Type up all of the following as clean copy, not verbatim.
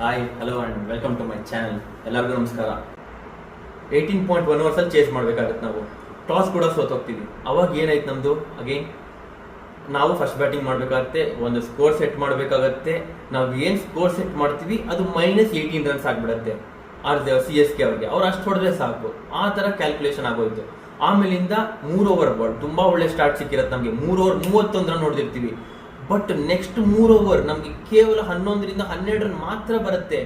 Hi hello and welcome to my channel. ಎಲ್ಲರಿಗೂ ನಮಸ್ಕಾರ. 18.1 ಓವರ್ಸಲ್ಲಿ chase ಮಾಡಬೇಕಾಗತ್ತೆ. ನಾವು ಟಾಸ್ ಕೂಡ ಸೋತೋಗ್ತೀವಿ. ಅವಾಗ ಏನಾಯ್ತು ನಮ್ಮದು? ಅಗೇನ್ ನಾವು ಫಸ್ಟ್ ಬ್ಯಾಟಿಂಗ್ ಮಾಡಬೇಕಾಗತ್ತೆ, ಒಂದು ಸ್ಕೋರ್ ಸೆಟ್ ಮಾಡಬೇಕಾಗತ್ತೆ. ನಾವು ಏನು ಸ್ಕೋರ್ ಸೆಟ್ ಮಾಡ್ತೀವಿ ಅದು -18 ರನ್ಸ್ ಆಗಿಬಿಡುತ್ತೆ CSK ಅವ್ರಿಗೆ. ಅವ್ರು ಅಷ್ಟು ಹೊಡೆದ್ರೆ ಸಾಕು, ಆ ಥರ ಕ್ಯಾಲ್ಕುಲೇಷನ್ ಆಗೋಯ್ತು. ಆಮೇಲಿಂದ 3 ಓವರ್ ಬಾಲ್ ತುಂಬ ಒಳ್ಳೆ ಸ್ಟಾರ್ಟ್ ಸಿಕ್ಕಿರತ್ತೆ ನಮಗೆ. 3 ಓವರ್ 31 ರನ್ ನೋಡಿರ್ತೀವಿ. ಬಟ್ ನೆಕ್ಸ್ಟ್ 3 ಓವರ್ ನಮಗೆ ಕೇವಲ 11ರಿಂದ 12 ರನ್ ಮಾತ್ರ ಬರುತ್ತೆ.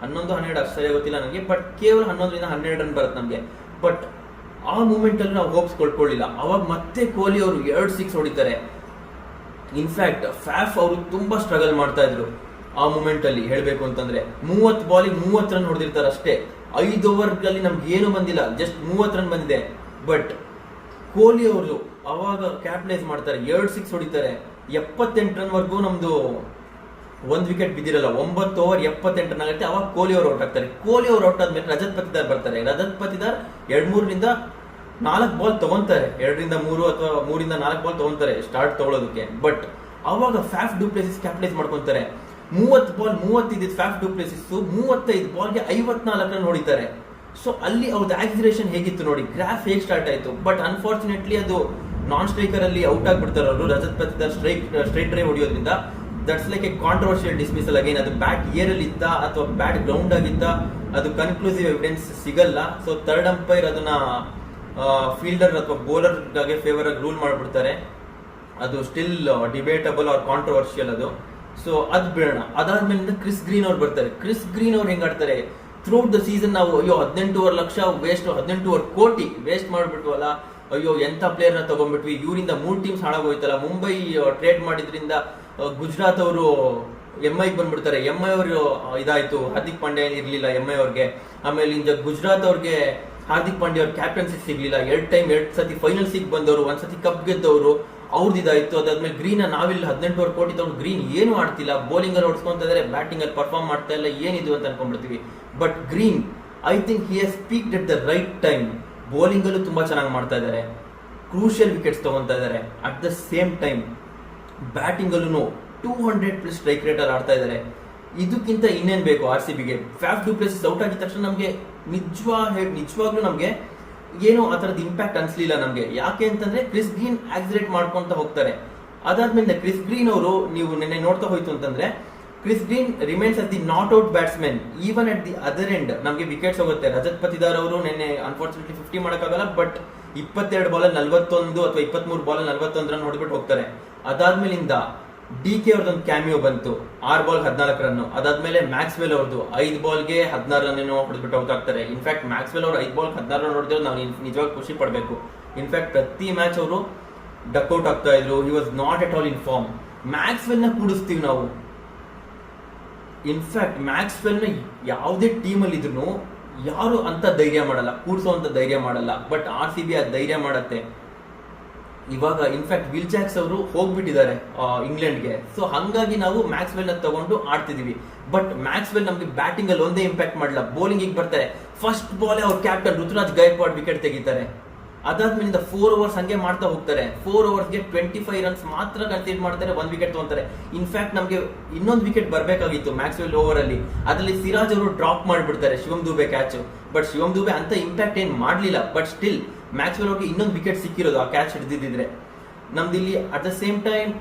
11-12 ಅಷ್ಟು ಸರಿಯಾಗಿ ಗೊತ್ತಿಲ್ಲ ನನಗೆ, ಬಟ್ ಕೇವಲ 11ರಿಂದ 12 ರನ್ ಬರುತ್ತೆ ನಮಗೆ. ಬಟ್ ಆ ಮೂಮೆಂಟ್ ಅಲ್ಲಿ ನಾವು ಹೋಪ್ಸ್ ಕೊಡ್ಕೊಳ್ಳಿಲ್ಲ. ಅವಾಗ ಮತ್ತೆ ಕೊಹ್ಲಿ ಅವರು 2 ಸಿಕ್ಸ್ ಹೊಡಿತಾರೆ. ಇನ್ಫ್ಯಾಕ್ಟ್ ಫ್ಯಾಫ್ ಅವರು ತುಂಬಾ ಸ್ಟ್ರಗಲ್ ಮಾಡ್ತಾ ಇದ್ರು ಆ ಮೂಮೆಂಟ್ ಅಲ್ಲಿ. ಹೇಳ್ಬೇಕು ಅಂತಂದ್ರೆ 30 ಬಾಲಿಗೆ 30 ರನ್ ಹೊಡೆದಿರ್ತಾರೆ ಅಷ್ಟೇ. 5 ಓವರ್ಗಳಲ್ಲಿ ನಮ್ಗೆ ಏನು ಬಂದಿಲ್ಲ, ಜಸ್ಟ್ 30 ರನ್ ಬಂದಿದೆ. ಬಟ್ ಕೊಹ್ಲಿ ಅವರು ಅವಾಗ ಕ್ಯಾಪ್ಟನೈಸ್ ಮಾಡ್ತಾರೆ, 2 ಸಿಕ್ಸ್ ಹೊಡಿತಾರೆ. 78 ರನ್ ವರ್ಗೂ ನಮ್ದು ಒಂದ್ ವಿಕೆಟ್ ಬಿದ್ದಿರಲ್ಲ. 9 ಓವರ್ 78 ರನ್ ಆಗುತ್ತೆ. ಅವಾಗ ಕೊಹ್ಲಿ ಅವರು ಔಟ್ ಆಗ್ತಾರೆ. ಕೊಹ್ಲಿ ಅವರು ಔಟ್ ಆದ್ಮೇಲೆ ರಜತ್ ಪತಿದಾರ್ ಬರ್ತಾರೆ. ರಜತ್ ಪತಿದಾರ್ 2-3ರಿಂದ 4 ಬಾಲ್ ತಗೊಂತಾರೆ. 2ರಿಂದ 3 ಅಥವಾ 3ರಿಂದ 4 ಬಾಲ್ ತಗೊಂತಾರೆ ಸ್ಟಾರ್ಟ್ ತಗೊಳ್ಳೋದಕ್ಕೆ. ಬಟ್ ಅವಾಗ ಫ್ಯಾಫ್ ಡು ಪ್ಲೇಸಿಸ್ ಕ್ಯಾಪ್ಟನೈಸ್ ಮಾಡ್ಕೊಂತಾರೆ. 30 ಬಾಲ್ 30 ಫ್ಯಾಫ್ ಡು ಪ್ಲೇಸಿಸ್ 35 ಬಾಲ್ಗೆ 54 ರನ್ ಹೊಡಿತಾರೆ. ಸೊ ಅಲ್ಲಿ ಅವ್ರದ್ದು ಆಕ್ಸಿಲರೇಷನ್ ಹೇಗಿತ್ತು ನೋಡಿ, ಗ್ರಾಫ್ ಹೇಗೆ ಸ್ಟಾರ್ಟ್ ಆಯ್ತು. ಬಟ್ ಅನ್ಫಾರ್ಚುನೇಟ್ಲಿ ಅದು ನಾನ್ ಸ್ಟ್ರೈಕರ್ ಅಲ್ಲಿ ಔಟ್ ಆಗ್ಬಿಡ್ತಾರೆ ಅವರು. ರಜತ್ ಪತಿದಾರ್ ಸ್ಟ್ರೈಟ್ ಡ್ರೈವ್ ಹೊಡಿಯೋದ್ರಿಂದ that's like a controversial dismissal. Again ಅದು ಬ್ಯಾಟ್ ಏರ್ ಅಲ್ಲಿ ಇತ್ತ ಅಥವಾ ಬ್ಯಾಟ್ ಗ್ರೌಂಡ್ ಆಗಿತ್ತ, ಅದು ಕನ್ಕ್ಲೂಸಿವ್ ಎವಿಡೆನ್ಸ್ ಸಿಗಲ್ಲ. ಸೊ ಥರ್ಡ್ ಅಂಪೈರ್ ಅದನ್ನ ಫೀಲ್ಡರ್ ಅಥವಾ ಬೌಲರ್ ಗೆ ಫೇವರ್ ಆಗಿ ರೂಲ್ ಮಾಡ್ಬಿಡ್ತಾರೆ. ಅದು ಸ್ಟಿಲ್ ಡಿಬೇಟಬಲ್ ಆರ್ ಕಾಂಟ್ರವರ್ಷಿಯಲ್ ಅದು. ಸೊ ಅದ್ ಬೇಡ. ಅದಾದ್ಮೇಲಿಂದ ಕ್ರಿಸ್ ಗ್ರೀನ್ ಅವ್ರು ಬರ್ತಾರೆ. ಕ್ರಿಸ್ ಗ್ರೀನ್ ಅವ್ರು ಹೆಂಗ್ ಆಡ್ತಾರೆ ಥ್ರೂಟ್ ದ ಸೀಸನ್. ನಾವು ಅಯ್ಯೋ 18 ಲಕ್ಷ ವೇಸ್ಟ್, 18 ಕೋಟಿ ವೇಸ್ಟ್ ಮಾಡ್ಬಿಟ್ವಲ್ಲ, ಅಯ್ಯೋ ಎಂತ ಪ್ಲೇಯರ್ ನ ತಗೊಂಡ್ಬಿಟ್ವಿ, ಇವರಿಂದ 3 ಟೀಮ್ಸ್ ಹಾಳಾಗೋಯ್ತಲ್ಲ. ಮುಂಬೈ ಟ್ರೇಡ್ ಮಾಡಿದ್ರಿಂದ ಗುಜರಾತ್ ಅವರು MI ಬಂದ್ಬಿಡ್ತಾರೆ. MI ಅವರು ಇದಾಯ್ತು, ಹಾರ್ದಿಕ್ ಪಾಂಡ್ಯ ಇರ್ಲಿಲ್ಲ MI ಅವ್ರಿಗೆ. ಆಮೇಲೆ ಇಂದ ಗುಜರಾತ್ ಅವ್ರಿಗೆ ಹಾರ್ದಿಕ್ ಪಾಂಡ್ಯ ಅವ್ರ ಕ್ಯಾಪ್ಟನ್ಸಿ ಸಿಗ್ಲಿಲ್ಲ. 2 ಸತಿ ಫೈನಲ್ ಸಿಗ್ ಬಂದವರು, 1 ಸತಿ ಕಪ್ ಗೆದ್ದವರು, ಅವ್ರದ್ದು ಇದಾಯ್ತು. ಅದಾದ್ಮೇಲೆ ಗ್ರೀನ್ ನಾವಿಲ್ಲಿ 18 ಕೋಟಿ ತಗೊಂಡು ಗ್ರೀನ್ ಏನು ಆಡ್ತಿಲ್ಲ, ಬೌಲಿಂಗ್ ಅಲ್ಲಿ ಓಡಿಸ್ಕೊಂತ ಇದಾರೆ, ಬ್ಯಾಟಿಂಗ್ ಅಲ್ಲಿ ಪರ್ಫಾರ್ಮ್ ಮಾಡ್ತಾ ಇಲ್ಲ, ಏನಿದು ಅಂತ ಅನ್ಕೊಂಡ್ಬಿಡ್ತೀವಿ. But Green I think he has peaked at the right time. Bowling ಅಲ್ಲೂ ತುಂಬಾ ಚೆನ್ನಾಗಿ ಮಾಡ್ತಾ ಇದ್ದಾರೆ, ಕ್ರೂಷಿಯಲ್ ವಿಕೆಟ್ಸ್ ತಗೊಂತಾ ಇದ್ದಾರೆ. At the same time batting ಅಲ್ಲೂ 200+ ಸ್ಟ್ರೈಕ್ ರೇಟ್ ಅಲ್ಲಿ ಆಡ್ತಾ ಇದ್ದಾರೆ. ಇದಕ್ಕಿಂತ ಇನ್ನೇನ್ ಬೇಕು RCBಗೆ? ಫ್ಯಾಫ್ ಡು ಪ್ಲೇಸಿಸ್ ಔಟ್ ಆಗಿದ ತಕ್ಷಣ ನಮಗೆ ನಿಜವಾಗ್ಲೂ ನಮಗೆ ಏನು ಆ ತರದ ಇಂಪ್ಯಾಕ್ಟ್ ಅನ್ಸ್ಲಿಲ್ಲ ನಮಗೆ. ಯಾಕೆ ಅಂತಂದ್ರೆ ಕ್ರಿಸ್ ಗ್ರೀನ್ ಆಕ್ಸಿಲೇಟ್ ಮಾಡ್ಕೊಂತ ಹೋಗ್ತಾರೆ. ಅದಾದ್ಮೇಲೆ ಕ್ರಿಸ್ ಗ್ರೀನ್ ಅವರು ನೀವು ನಿನ್ನೆ ನೋಡ್ತಾ ಹೋಯ್ತು ಅಂತಂದ್ರೆ Chris Green remains as the not out batsman. Even at the other end ನಮಗೆ ವಿಕೆಟ್ಸ್ ಹೋಗುತ್ತೆ. ರಜತ್ ಪತಿದಾರ್ ಅವರು ನಿನ್ನೆ ಅನ್ಫಾರ್ಚುನೇಟ್ಲಿ 50 ಮಾಡೋಕ್ಕಾಗಲ್ಲ, ಬಟ್ 22 ಬಾಲಲ್ಲಿ 41 ಅಥವಾ 23 ಬಾಲಲ್ಲಿ 41 ರನ್ ಹೊಡೆದ್ಬಿಟ್ಟು ಹೋಗ್ತಾರೆ. ಅದಾದ್ಮೇಲಿಂದ DK ಅವ್ರದ್ದೊಂದು ಕ್ಯಾಮಿಯೋ ಬಂತು, 6 ಬಾಲ್ 14 ರನ್. ಅದಾದ್ಮೇಲೆ ಮ್ಯಾಕ್ಸ್ವೆಲ್ ಅವ್ರದ್ದು 5 ಬಾಲ್ಗೆ 16 ರನ್ ಏನೋ ಹೊಡೆದ್ಬಿಟ್ಟು ಔಟ್ ಆಗ್ತಾರೆ. ಇನ್ಫ್ಯಾಕ್ಟ್ ಮ್ಯಾಕ್ಸ್ವೆಲ್ ಅವರು 5 ಬಾಲ್ 16 ರನ್ ಹೊಡೆದ್ರು ನಾವು ನಿಜವಾಗಿ ಖುಷಿ ಪಡಬೇಕು. ಇನ್ಫ್ಯಾಕ್ಟ್ ಪ್ರತಿ ಮ್ಯಾಚ್ ಅವರು ಡಕ್ಔಟ್ ಆಗ್ತಾ ಇದ್ರು. He was not at all in form. Maxwell ನ ಕೂಡಿಸ್ತೀವಿ ನಾವು. ಇನ್ಫ್ಯಾಕ್ಟ್ ಮ್ಯಾಕ್ಸ್ವೆಲ್ ನ ಯಾವುದೇ ಟೀಮ್ ಅಲ್ಲಿ ಇದ್ರು ಯಾರು ಅಂತ ಧೈರ್ಯ ಮಾಡಲ್ಲ, ಕೂಡಿಸೋಂತ ಧೈರ್ಯ ಮಾಡಲ್ಲ. ಬಟ್ RCB ಆ ಧೈರ್ಯ ಮಾಡತ್ತೆ. ಇವಾಗ ಇನ್ಫ್ಯಾಕ್ಟ್ ವಿಲ್ ಜಾಕ್ಸ್ ಅವರು ಹೋಗ್ಬಿಟ್ಟಿದ್ದಾರೆ ಇಂಗ್ಲೆಂಡ್ಗೆ. ಸೊ ಹಂಗಾಗಿ ನಾವು ಮ್ಯಾಕ್ಸ್ವೆಲ್ ನ ತಗೊಂಡು ಆಡ್ತಿದೀವಿ. ಬಟ್ ಮ್ಯಾಕ್ಸ್ವೆಲ್ ನಮ್ಗೆ ಬ್ಯಾಟಿಂಗ್ ಅಲ್ಲಿ ಒಂದೇ ಇಂಪ್ಯಾಕ್ಟ್ ಮಾಡಲ್ಲ, ಬೌಲಿಂಗ್ ಬರ್ತಾರೆ. ಫಸ್ಟ್ ಬಾಲ್ ಅವ್ರ ಕ್ಯಾಪ್ಟನ್ ರುತುರಾಜ್ ಗೈಕ್ವಾಡ್ ವಿಕೆಟ್ ತೆಗಿತಾರೆ. ಅದಾದ್ಮೇಲಿಂದ 4 ಓವರ್ಸ್ ಹಂಗೆ ಮಾಡ್ತಾ ಹೋಗ್ತಾರೆ. 4 ಓವರ್ಸ್ಗೆ 25 ರನ್ಸ್ ಮಾತ್ರ ಕನ್ಸಿಡರ್ ಮಾಡ್ತಾರೆ, 1 ವಿಕೆಟ್ ತಗೊಂತಾರೆ. ಇನ್ಫ್ಯಾಕ್ಟ್ ನಮಗೆ ಇನ್ನೊಂದು ವಿಕೆಟ್ ಬರಬೇಕಾಗಿತ್ತು ಮ್ಯಾಕ್ಸ್ವೆಲ್ ಓವರ್ ಅಲ್ಲಿ. ಅದರಲ್ಲಿ ಸಿರಾಜ್ ಅವರು ಡ್ರಾಪ್ ಮಾಡ್ಬಿಡ್ತಾರೆ ಶಿವಮ್ ದುಬೆ ಕ್ಯಾಚ್. ಬಟ್ ಶಿವಮ್ ದುಬೆ ಅಂತ ಇಂಪ್ಯಾಕ್ಟ್ ಏನ್ ಮಾಡ್ಲಿಲ್ಲ. ಬಟ್ ಸ್ಟಿಲ್ ಮ್ಯಾಕ್ಸ್ವೆಲ್ ಅವ್ರಿಗೆ ಇನ್ನೊಂದು ವಿಕೆಟ್ ಸಿಕ್ಕಿರೋದು ಆ ಕ್ಯಾಚ್ ಹಿಡಿದಿದ್ರೆ ನಮ್ದಿಲ್ಲಿ. ಅಟ್ ದ ಸೇಮ್ ಟೈಮ್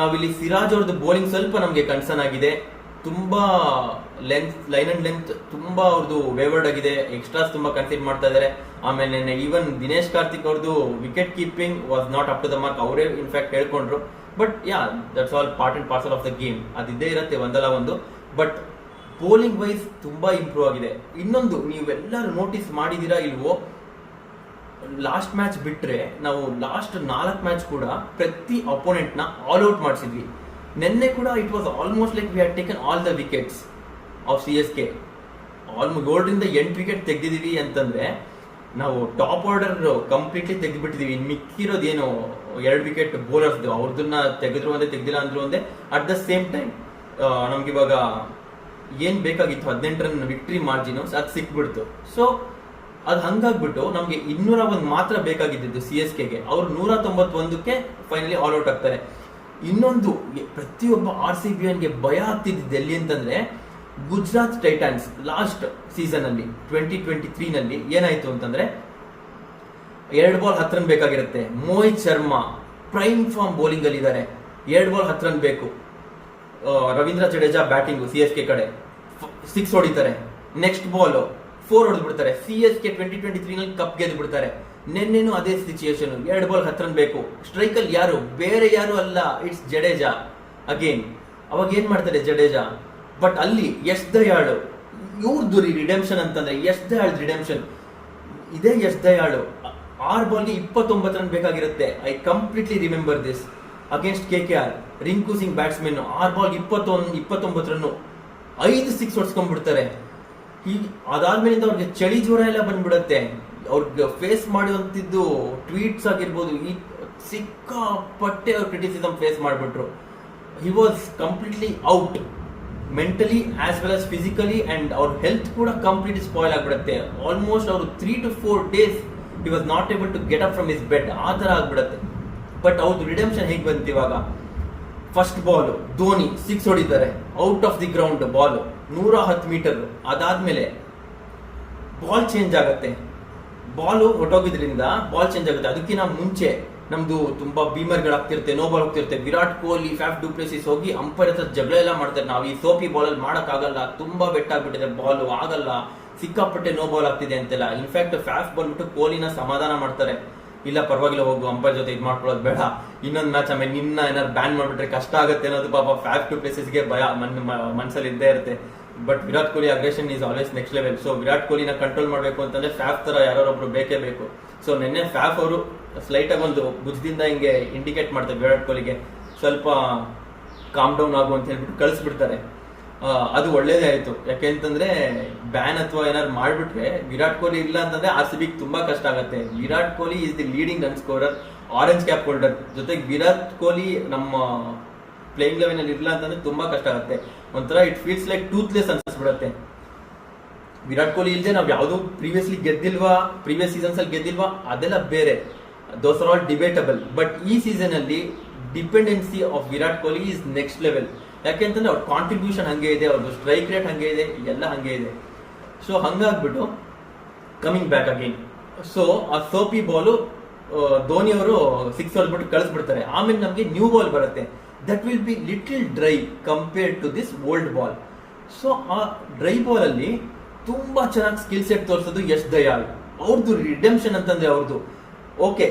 ನಾವಿಲ್ಲಿ ಸಿರಾಜ್ ಅವ್ರದ್ದು ಬೌಲಿಂಗ್ ಸ್ವಲ್ಪ ನಮಗೆ ಕನ್ಸರ್ನ್ ಆಗಿದೆ. ತುಂಬಾ ಲೈನ್ ಅಂಡ್ ಲೆಂತ್ ತುಂಬಾ ಅವ್ರದ್ದು ವೇವರ್ಡ್ ಆಗಿದೆ. ಎಕ್ಸ್ಟ್ರಾಸ್ ತುಂಬಾ ಕನ್ಸಿಡರ್ ಮಾಡ್ತಾ ಇದ್ದಾರೆ. ಆಮೇಲೆ ಈವನ್ ದಿನೇಶ್ ಕಾರ್ತಿಕ್ ಅವ್ರದ್ದು wicket keeping was not up to the mark. ಅವರೇ ಇನ್ಫ್ಯಾಕ್ಟ್ ಹೇಳ್ಕೊಂಡ್ರು. But yeah that's all part and parcel of the game. ಅದಿದ್ದೇ ಇರುತ್ತೆ ಒಂದಲ್ಲ ಒಂದು. ಬಟ್ ಬೌಲಿಂಗ್ ವೈಸ್ ತುಂಬಾ ಇಂಪ್ರೂವ್ ಆಗಿದೆ. ಇನ್ನೊಂದು ನೀವೆಲ್ಲರೂ ನೋಟಿಸ್ ಮಾಡಿದೀರಾ ಇಲ್ವೋ, ಲಾಸ್ಟ್ ಮ್ಯಾಚ್ ಬಿಟ್ರೆ ನಾವು ಲಾಸ್ಟ್ 4 ಮ್ಯಾಚ್ ಕೂಡ ಪ್ರತಿ ಅಪೋನೆಂಟ್ ನ ಆಲ್ ಔಟ್ ಮಾಡಿಸಿದ್ವಿ. ನಿನ್ನೆ ಕೂಡ it was almost like we had taken all the wickets of CSK. Almost 7ರಿಂದ 8 ವಿಕೆಟ್ ತೆಗೆದಿದೀವಿ ಅಂತಂದ್ರೆ ನಾವು ಟಾಪ್ ಆರ್ಡರ್ ಕಂಪ್ಲೀಟ್ಲಿ ತೆಗೆದ್ಬಿಟ್ಟಿದೀವಿ. ಇನ್ನು ಮಿಕ್ಕಿರೋದೇನು 2 ವಿಕೆಟ್ ಬೌಲರ್ಸ್ ಅವ್ರದನ್ನ ತೆಗೆದ್ರು ಒಂದೇ, ತೆಗ್ದಿಲ್ಲ ಅಂದ್ರು ಒಂದೇ. ಅಟ್ ದ ಸೇಮ್ ಟೈಮ್ ನಮ್ಗೆ ಇವಾಗ ಏನ್ ಬೇಕಾಗಿತ್ತು 18 ರನ್ ವಿಕ್ಟ್ರಿ ಮಾರ್ಜಿನ್, ಅದು ಸಿಕ್ಬಿಡ್ತು. ಸೊ ಅದು ಹಂಗಾಗ್ಬಿಟ್ಟು ನಮ್ಗೆ 201 ಮಾತ್ರ ಬೇಕಾಗಿದ್ದು CSKಗೆ. ಅವ್ರು 191ಕ್ಕೆ ಫೈನಲಿ ಆಲ್ ಔಟ್ ಆಗ್ತಾರೆ. ಇನ್ನೊಂದು ಪ್ರತಿಯೊಬ್ಬ RCBಗೆ ಭಯ ಆಗ್ತಿದ್ದು ಎಲ್ಲಿ ಅಂತಂದ್ರೆ ಗುಜರಾತ್ ಟೈಟನ್ಸ್ ಲಾಸ್ಟ್ ಸೀಸನ್ ಅಲ್ಲಿ 2023 ನಲ್ಲಿ ಏನಾಯ್ತು ಅಂತಂದ್ರೆ 2 ಬಾಲ್ 10 ರನ್ ಬೇಕಾಗಿರುತ್ತೆ. Mohit Sharma prime form bowling ಅಲ್ಲಿ ಇದ್ದಾರೆ, 2 ಬಾಲ್ 10 ರನ್ ಬೇಕು. ರವೀಂದ್ರ ಜಡೇಜಾ ಬ್ಯಾಟಿಂಗ್ CSK ಕಡೆ 6 ಹೊಡಿತಾರೆ. ನೆಕ್ಸ್ಟ್ ಬಾಲ್ 4 ಹೊಡೆದು ಬಿಡ್ತಾರೆ. CSK 2023 ನಲ್ಲಿ ಕಪ್ ಗೆದ್ದು ಬಿಡ್ತಾರೆ. ನಿನ್ನೆನೂ ಅದೇ ಸಿಚುಯೇಷನ್, 2 ಬಾಲ್ 10 ರನ್ ಬೇಕು. ಸ್ಟ್ರೈಕ್ ಅಲ್ಲಿ ಯಾರು, ಬೇರೆ ಯಾರು ಅಲ್ಲ, ಇಟ್ಸ್ ಜಡೇಜಾ ಅಗೇನ್. ಅವಾಗ ಏನ್ ಮಾಡ್ತಾರೆ ಜಡೇಜಾ, ಬಟ್ ಅಲ್ಲಿ ಯಶ್ ದಯಾಳ್ ಇವ್ರದ್ದು ರಿಡೆಂಪ್ಷನ್ ಅಂತಂದ್ರೆ ಯಶ್ ದಯಾಳ್ ರಿಡೆಂಪ್ಷನ್ ಇದೇ. ಯಶ್ ದಯಾಳ್ 6 ಬಾಲ್ಗೆ 29 ರನ್ ಬೇಕಾಗಿರುತ್ತೆ. I completely remember this. Against KKR Rinku Singh batsman 6 ball 29 run, 5 6 ಹೊಡ್ಸ್ಕೊಂಡ್ಬಿಡ್ತಾರೆ. ಅದಾದ್ಮೇಲಿಂದ ಅವ್ರಿಗೆ ಚಳಿ ಜ್ವರ ಎಲ್ಲ ಬಂದ್ಬಿಡತ್ತೆ. ಅವ್ರಿಗೆ ಫೇಸ್ ಮಾಡುವಂತಿದ್ದು ಟ್ವೀಟ್ಸ್ ಆಗಿರ್ಬೋದು, ಈ ಸಿಕ್ಕಾಪಟ್ಟೆ ಅವ್ರು ಕ್ರಿಟಿಸಿಸಮ್ ಫೇಸ್ ಮಾಡಿಬಿಟ್ರು. He was completely out mentally as well as physically, and ಅವ್ರ ಹೆಲ್ತ್ ಕೂಡ ಕಂಪ್ಲೀಟ್ ಸ್ಪಾಯ್ಲ್ ಆಗ್ಬಿಡುತ್ತೆ. ಆಲ್ಮೋಸ್ಟ್ ಅವರು 3 to 4 days he was not able to get up from his bed, ಆ ತರ ಆಗ್ಬಿಡುತ್ತೆ. ಬಟ್ ಅವ್ರದ್ದು ರಿಡೆಂಪ್ಷನ್ ಹೇಗೆ ಬಂತು ಇವಾಗ, ಫಸ್ಟ್ ಬಾಲ್ ಧೋನಿ 6 ಹೊಡಿತಾರೆ, out of the ground ball 110 metre. ಅದಾದ್ಮೇಲೆ ಬಾಲ್ ಚೇಂಜ್ ಆಗುತ್ತೆ, ಬಾಲ್ ಹೊಟ್ಟೋಗಿದ್ರಿಂದ ಬಾಲ್ ಚೇಂಜ್ ಆಗುತ್ತೆ. ಅದಕ್ಕಿಂತ ಮುಂಚೆ ನಮ್ದು ತುಂಬಾ ಬೀಮರ್ಗಳಾಗ್ತಿರುತ್ತೆ, ನೋ ಬಾಲ್ ಹೋಗ್ತಿರುತ್ತೆ. Virat Kohli, Faf du Plessis ಹೋಗಿ ಅಂಪೈರ್ ಹತ್ರ ಜಗಳ ಎಲ್ಲ ಮಾಡ್ತಾರೆ. ನಾವು ಈ ಸೋಪಿ ಬಾಲ್ ಅಲ್ಲಿ ಮಾಡಕ್ ಆಗಲ್ಲ, ತುಂಬಾ ಬೆಟ್ ಆಗ್ಬಿಟ್ಟಿದೆ, ಬಾಲ್ ಆಗಲ್ಲ, ಸಿಕ್ಕಾಪಟ್ಟೆ ನೋ ಬಾಲ್ ಆಗ್ತಿದೆ ಅಂತೆಲ್ಲ. ಇನ್ಫ್ಯಾಕ್ಟ್ ಫ್ಯಾಫ್ ಬಂದ್ಬಿಟ್ಟು ಕೊಹ್ಲಿನ ಸಮಾಧಾನ ಮಾಡ್ತಾರೆ, ಇಲ್ಲ ಪರವಾಗಿಲ್ಲ ಹೋಗು, ಅಂಪೈರ್ ಜೊತೆ ಇದು ಮಾಡ್ಕೊಳ್ಳೋದು ಬೇಡ, ಇನ್ನೊಂದು ಮ್ಯಾಚ್ ಆಮೇಲೆ ನಿನ್ನ ಏನಾದ್ರು ಬ್ಯಾನ್ ಮಾಡ್ಬಿಟ್ರೆ ಕಷ್ಟ ಆಗುತ್ತೆ ಅನ್ನೋದು ಪಾಪ ಫ್ಯಾಫ್ ಡು ಪ್ಲೆಸಿಸ್ಗೆ ಭಯ ಮನಸ್ಸಲ್ಲಿ ಇದ್ದೇ ಇರುತ್ತೆ. But Virat Kohli aggression is always next level. So Virat ಕೊಹ್ಲಿನ ಕಂಟ್ರೋಲ್ ಮಾಡಬೇಕು ಅಂತಂದ್ರೆ ಫ್ಯಾಫ್ ತರ ಯಾರೊಬ್ರು ಬೇಕೇ ಬೇಕು. ಸೊ ನಿನ್ನೆ ಫ್ಯಾಫ್ ಅವರು ಸ್ಲೈಟ್ ಆಗಿ ಒಂದು ಭುಜದಿಂದ ಹಿಂಗೆ ಇಂಡಿಕೇಟ್ ಮಾಡ್ತಾರೆ ವಿರಾಟ್ ಕೊಹ್ಲಿಗೆ, ಸ್ವಲ್ಪ ಕಾಮ್ ಡೌನ್ ಆಗು ಅಂತ ಹೇಳ್ಬಿಟ್ಟು ಕಳಿಸ್ಬಿಡ್ತಾರೆ. ಅದು ಒಳ್ಳೇದೇ ಆಯ್ತು. ಯಾಕೆಂತಂದ್ರೆ ಬ್ಯಾನ್ ಅಥವಾ ಏನಾದ್ರು ಮಾಡ್ಬಿಟ್ರೆ ವಿರಾಟ್ ಕೊಹ್ಲಿ ಇಲ್ಲ ಅಂತಂದ್ರೆ RCB ತುಂಬಾ ಕಷ್ಟ ಆಗುತ್ತೆ. Virat Kohli is the leading run scorer, orange cap holder. ಜೊತೆಗೆ ವಿರಾಟ್ ಕೊಹ್ಲಿ ನಮ್ಮ ಪ್ಲೇಯಿಂಗ್ ಲೆವೆನ್ ಅಲ್ಲಿ ಇಲ್ಲ ಅಂತಂದ್ರೆ ತುಂಬಾ ಕಷ್ಟ ಆಗುತ್ತೆ. ಒಂಥರ ಇಟ್ ಫೀಲ್ಸ್ ಲೈಕ್ ಟೂತ್ಲೆಸ್ ಅನ್ಸ್ಬಿಡುತ್ತೆ. ವಿರಾಟ್ ಕೊಹ್ಲಿ ಇಲ್ಲದೆ ನಾವು ಯಾವುದು ಪ್ರೀವಿಯಸ್ ಸೀಸನ್ಸ್ ಅಲ್ಲಿ ಗೆದ್ದಿಲ್ವಾ ಅದೆಲ್ಲ ಬೇರೆ, those are all debatable. But ಈ ಸೀಸನ್ ಅಲ್ಲಿ dependency of Virat Kohli is next level. ಯಾಕೆಂತಂದ್ರೆ ಅವ್ರ ಕಾಂಟ್ರಿಬ್ಯೂಷನ್ ಹಂಗೆ ಇದೆ, ಅವ್ರದ್ದು ಸ್ಟ್ರೈಕ್ ರೇಟ್ ಹಂಗೆ ಇದೆ, ಎಲ್ಲ ಹಂಗೆ ಇದೆ. ಸೊ ಹಂಗಾಗ್ಬಿಟ್ಟು ಕಮಿಂಗ್ ಬ್ಯಾಕ್ ಅಗೇನ್, ಸೊ ಆ ಸೋಪಿ ಬಾಲು ಧೋನಿ ಅವರು 6 ಹೊಡೆದ್ಬಿಟ್ಟು ಕಳಿಸ್ಬಿಡ್ತಾರೆ. ಆಮೇಲೆ ನಮಗೆ ನ್ಯೂ ಬಾಲ್ ಬರುತ್ತೆ, that will be little dry compared to this old ball. So ಆ ಡ್ರೈ ಬಾಲ್ ಅಲ್ಲಿ ತುಂಬಾ ಚೆನ್ನಾಗಿ ಸ್ಕಿಲ್ ಸೆಟ್ ತೋರಿಸೋದು ಯಶ್ ದಯಾಳ್. ಅವ್ರದ್ದು ರಿಡೆಂಪ್ಷನ್ ಅಂತಂದ್ರೆ ಅವ್ರದ್ದು ಓಕೆ,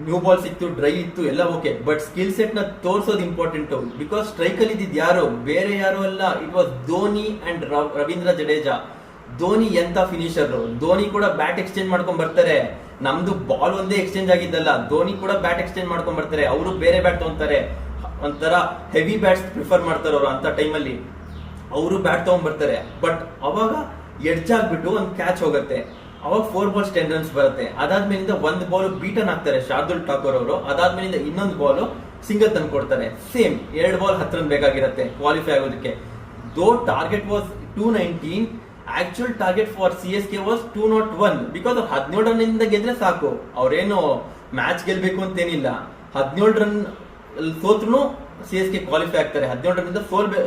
ನ್ಯೂ ಬಾಲ್ ಸಿಕ್ತು, ಡ್ರೈ ಇತ್ತು, ಎಲ್ಲ ಓಕೆ, ಬಟ್ ಸ್ಕಿಲ್ ಸೆಟ್ ನ ತೋರಿಸೋದು ಇಂಪಾರ್ಟೆಂಟ್. ಬಿಕಾಸ್ ಸ್ಟ್ರೈಕ್ ಅಲ್ಲಿ ಇದ್ದಿದ್ದು ಯಾರು, ಬೇರೆ ಯಾರು ಅಲ್ಲ, it was Dhoni and Ravindra Jadeja. Dhoni ಎಂತ ಫಿನಿಶರ್, ಧೋನಿ ಕೂಡ ಬ್ಯಾಟ್ ಎಕ್ಸ್ಚೇಂಜ್ ಮಾಡ್ಕೊಂಡ್ ಬರ್ತಾರೆ. ನಮ್ದು ಬಾಲ್ ಒಂದೇ ಎಕ್ಸ್ಚೇಂಜ್ ಆಗಿದ್ದಲ್ಲ, ಧೋನಿ ಕೂಡ ಬ್ಯಾಟ್ ಎಕ್ಸ್ಚೇಂಜ್ ಮಾಡ್ಕೊಂಡ್ ಬರ್ತಾರೆ. ಅವರು ಬೇರೆ ಬ್ಯಾಟ್ ತಗೊಂತಾರೆ, ಒಂಥರ ಹೆವಿ ಬ್ಯಾಟ್ಸ್ ಪ್ರಿಫರ್ ಮಾಡ್ತಾರೆ ಅವರು. ಅಂತ ಟೈಮಲ್ಲಿ ಅವರು ಬ್ಯಾಟ್ ತಗೊಂಡ್ ಬರ್ತಾರೆ. ಬಟ್ ಅವಾಗ ಎಡ್ಜ್ ಆಗ್ಬಿಟ್ಟು ಒಂದು ಕ್ಯಾಚ್ ಹೋಗುತ್ತೆ, ಅವಾಗ 4 balls 10 runs ಬರುತ್ತೆ. ಅದಾದ್ಮೇಲಿಂದ ಒಂದು ಬಾಲ್ ಬೀಟನ್ ಆಗ್ತಾರೆ ಶಾರ್ದುಲ್ ಠಾಕೂರ್ ಅವರು. ಅದಾದ್ಮೇಲಿಂದ ಇನ್ನೊಂದು ಬಾಲ್ ಸಿಂಗಲ್ ತಂದು ಕೊಡ್ತಾರೆ. ಸೇಮ್ 2 ball 10 run ಬೇಕಾಗಿರುತ್ತೆ ಕ್ವಾಲಿಫೈ ಆಗೋದಕ್ಕೆ. ದೋ target was 219, actual target for CSK was 201. Because 17 run ಇಂದ ಗೆದ್ರೆ ಸಾಕು, ಅವ್ರೇನು ಮ್ಯಾಚ್ ಗೆಲ್ಬೇಕು ಅಂತೇನಿಲ್ಲ. 17 run ಸೋತ್ರು CSK ಕ್ವಾಲಿಫೈ ಆಗ್ತಾರೆ. 17 run ಇಂದ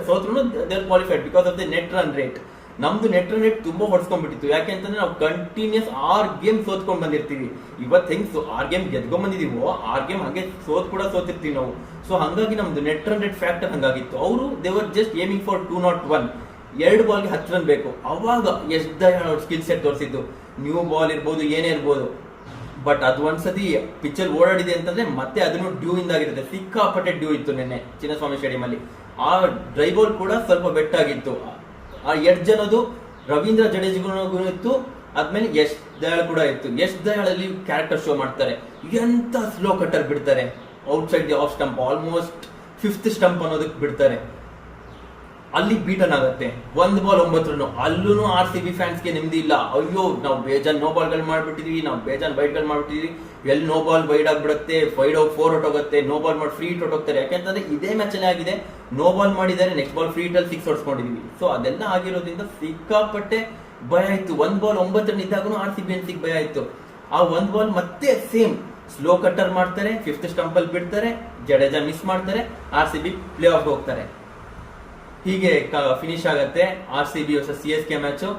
ಸೋತ್ರು they are qualified because of the net run rate. ನಮ್ದು ನೆಟ್ ರನ್ ರೇಟ್ ತುಂಬಾ ಹೊಡ್ಸ್ಕೊಂಡ್ಬಿಟ್ಟಿತ್ತು. ಯಾಕೆಂತಂದ್ರೆ ನಾವು ಕಂಟಿನ್ಯೂಸ್ 6 ಗೇಮ್ ಸೋತ್ಕೊಂಡ್ ಬಂದಿರ್ತೀವಿ. ಇವತ್ತು ಹೆಂಗ್ 6 ಗೇಮ್ ಗೆದ್ಕೊಂಡ್ ಬಂದಿದೀವೋ 6 ಗೇಮ್ ಹಂಗೆ ಸೋತಿರ್ತೀವಿ ನಾವು. ಸೊ ಹಂಗಾಗಿ ನಮ್ದು ನೆಟ್ ರನ್ ರೇಟ್ ಫ್ಯಾಕ್ಟರ್ ಹಂಗಾಗಿತ್ತು. ಅವರು ದೇವರ್ ಜಸ್ಟ್ ಏಮಿಂಗ್ ಫಾರ್ 201. 2 ಬಾಲ್ಗೆ 10 ರನ್ ಬೇಕು. ಅವಾಗ ಯಶ್ ದಯಾಳ್ ಅವ್ರ ಸ್ಕಿಲ್ ಸೆಟ್ ತೋರಿಸಿದ್ದು. ನ್ಯೂ ಬಾಲ್ ಇರ್ಬೋದು, ಏನೇ ಇರ್ಬೋದು, ಬಟ್ ಅದು ಒಂದ್ಸತಿ ಪಿಚ್ಚರ್ ಓಡಾಡಿದೆ ಅಂತಂದ್ರೆ ಮತ್ತೆ ಅದನ್ನು ಡ್ಯೂ ಇಂದಾಗಿರುತ್ತೆ. ಸಿಕ್ಕಾಪಟ್ಟೆ ಡ್ಯೂ ಇತ್ತು ನಿನ್ನೆ ಚಿನ್ನಸ್ವಾಮಿ ಸ್ಟೇಡಿಯಂ ಅಲ್ಲಿ. ಆ ಡ್ರೈ ಬಾಲ್ ಕೂಡ ಸ್ವಲ್ಪ ಬೆಟ್ಟಾಗಿತ್ತು. ಆ ಎಡ್ಜ್ ಅನ್ನೋದು ರವೀಂದ್ರ ಜಡೇಜಾಗೂ ಇತ್ತು, ಆದ್ಮೇಲೆ ಯಶ್ ದಯಾಳ್ ಕೂಡ ಇತ್ತು. ಯಶ್ ದಯಾಳ್ ಅಲ್ಲಿ ಕ್ಯಾರೆಕ್ಟರ್ ಶೋ ಮಾಡ್ತಾರೆ, ಎಂತ ಸ್ಲೋ ಕಟ್ಟರ್ ಬಿಡ್ತಾರೆ out side the of stump, almost 5th stump ಅನ್ನೋದಕ್ಕೆ ಬಿಡ್ತಾರೆ. ಅಲ್ಲಿ ಬೀಟನ್ ಆಗುತ್ತೆ. 1 ball 9 run. ಅಲ್ಲೂ RCB ಫ್ಯಾನ್ಸ್ಗೆ ನೆಮ್ಮದಿ ಇಲ್ಲ. ಅಯ್ಯೋ ನಾವು ಬೇಜಾನ್ ನೋ ಬಾಲ್ ಗಳು ಮಾಡ್ಬಿಟ್ಟಿದೀವಿ, ನಾವು ಬೇಜಾನ್ ವೈಡ್ ಗಳು ಮಾಡ್ಬಿಟ್ಟಿದೀವಿ, ಎಲ್ಲಿ ನೋ ಬಾಲ್ ವೈಡ್ ಆಗ್ಬಿಡುತ್ತೆ, 4 ಹೊಟ್ಟೋಗುತ್ತೆ, ನೋ ಬಾಲ್ ಮಾಡಿ ಫ್ರೀ ಹೊಟ್ಟೋಗ್ತಾರೆ. ಯಾಕೆಂತಂದ್ರೆ ಇದೇ ಮ್ಯಾಚ್ ಅಲ್ಲೇ ಆಗಿದೆ, ನೋ ಬಾಲ್ ಮಾಡಿದ್ದಾರೆ, ನೆಕ್ಸ್ಟ್ ಬಾಲ್ ಫ್ರೀ ಅಲ್ಲಿ 6 ಹೊಡ್ಸ್ಕೊಂಡಿದೀವಿ. ಸೊ ಅದೆಲ್ಲ ಆಗಿರೋದ್ರಿಂದ ಸಿಕ್ಕಾಪಟ್ಟೆ ಭಯ ಆಯ್ತು. 1 ball 9 run ಇದ್ದಾಗೂ RCB ಅನ್ಸಿಗೆ ಭಯ ಆಯ್ತು. ಆ 1 ball ಮತ್ತೆ ಸೇಮ್ ಸ್ಲೋ ಕಟ್ಟರ್ ಮಾಡ್ತಾರೆ, 5th ಸ್ಟಂಪ್ ಅಲ್ಲಿ ಬಿಡ್ತಾರೆ, ಜಡೇಜಾ ಮಿಸ್ ಮಾಡ್ತಾರೆ, RCB ಪ್ಲೇ ಆಫ್ ಹೋಗ್ತಾರೆ. ಹೀಗೆ ಫಿನಿಶ್ ಆಗತ್ತೆ RCB ವರ್ಸಸ್ CSK ಮ್ಯಾಚು.